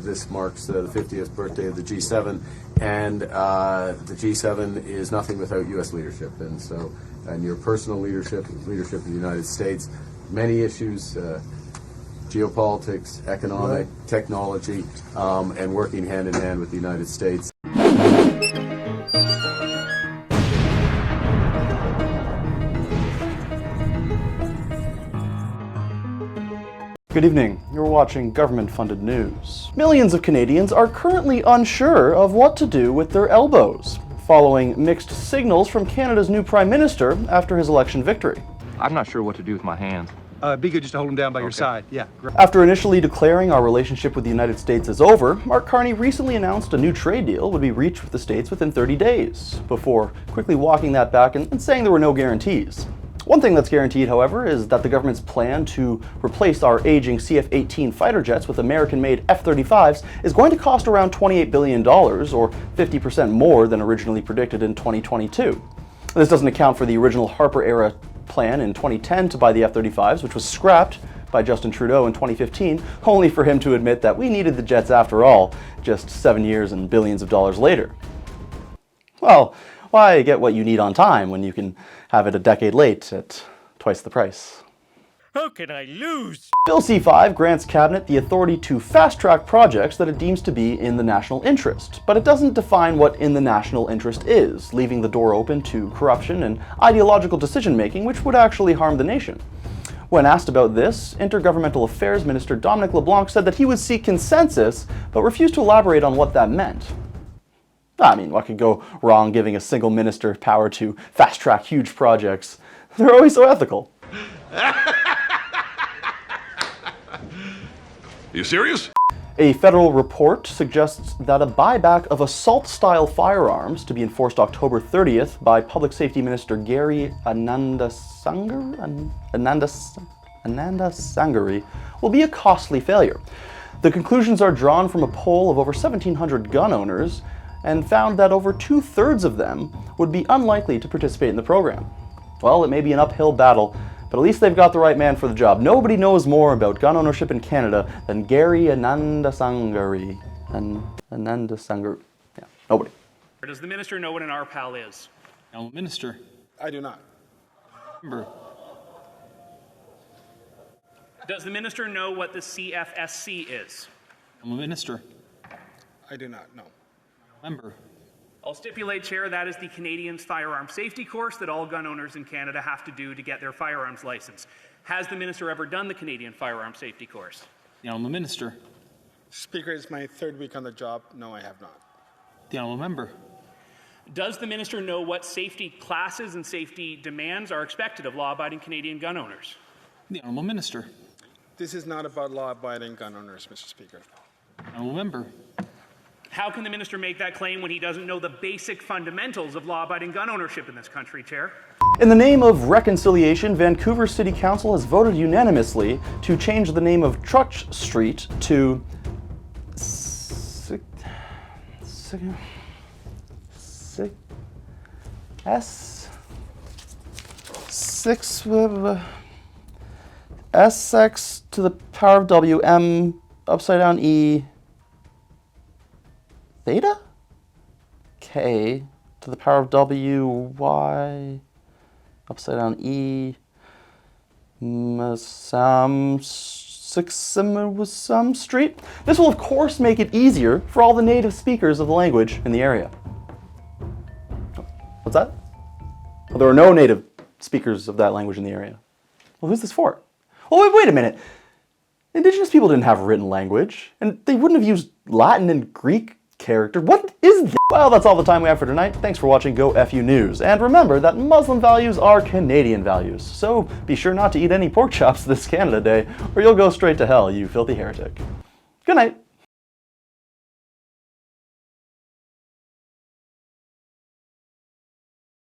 this marks the 50th birthday of the G7, and the G7 is nothing without U.S. leadership. And your personal leadership of the United States, many issues, geopolitics, economic, technology, and working hand in hand with the United States. Good evening. You're watching government-funded news. Millions of Canadians are currently unsure of what to do with their elbows, following mixed signals from Canada's new Prime Minister after his election victory. I'm not sure what to do with my hands. Be good just to hold them down by your side. Yeah. Great. After initially declaring our relationship with the United States is over, Mark Carney recently announced a new trade deal would be reached with the States within 30 days, before quickly walking that back and saying there were no guarantees. One thing that's guaranteed, however, is that the government's plan to replace our aging CF-18 fighter jets with American-made F-35s is going to cost around $28 billion, or 50% more than originally predicted in 2022. This doesn't account for the original Harper-era plan in 2010 to buy the F-35s, which was scrapped by Justin Trudeau in 2015, only for him to admit that we needed the jets after all, just 7 years and billions of dollars later. Well, why get what you need on time when you can have it a decade late at twice the price? How can I lose? Bill C-5 grants Cabinet the authority to fast-track projects that it deems to be in the national interest, but it doesn't define what in the national interest is, leaving the door open to corruption and ideological decision-making which would actually harm the nation. When asked about this, Intergovernmental Affairs Minister Dominic LeBlanc said that he would seek consensus, but refused to elaborate on what that meant. I mean, what could go wrong giving a single minister power to fast-track huge projects? They're always so ethical. You serious? A federal report suggests that a buyback of assault-style firearms to be enforced October 30th by Public Safety Minister Gary Anandasangari will be a costly failure. The conclusions are drawn from a poll of over 1,700 gun owners and found that over 2/3 of them would be unlikely to participate in the program. Well, it may be an uphill battle, but at least they've got the right man for the job. Nobody knows more about gun ownership in Canada than Gary Anandasangari. Anandasangari. Yeah, nobody. Does the minister know what an RPAL is? No, Minister. I do not. Member. Does the minister know what the CFSC is? I'm a minister. I do not know. Member. I'll stipulate, Chair, that is the Canadian firearm safety course that all gun owners in Canada have to do to get their firearms license. Has the minister ever done the Canadian firearm safety course? The Honourable Minister. Speaker, it's my third week on the job. No, I have not. The Honourable Member. Does the minister know what safety classes and safety demands are expected of law-abiding Canadian gun owners? The Honourable Minister. This is not about law-abiding gun owners, Mr. Speaker. Honourable Member. How can the minister make that claim when he doesn't know the basic fundamentals of law-abiding gun ownership in this country, Chair? In the name of reconciliation, Vancouver City Council has voted unanimously to change the name of Church Street to SX to the power of W, M upside down E, theta? K to the power of W, Y, upside down E, some street. This will of course make it easier for all the native speakers of the language in the area. What's that? Well, there are no native speakers of that language in the area. Well, who's this for? Oh, wait a minute. Indigenous people didn't have a written language, and they wouldn't have used Latin and Greek character. What is this? Well, that's all the time we have for tonight. Thanks for watching Go FU News. And remember that Muslim values are Canadian values. So be sure not to eat any pork chops this Canada Day, or you'll go straight to hell, you filthy heretic. Good night.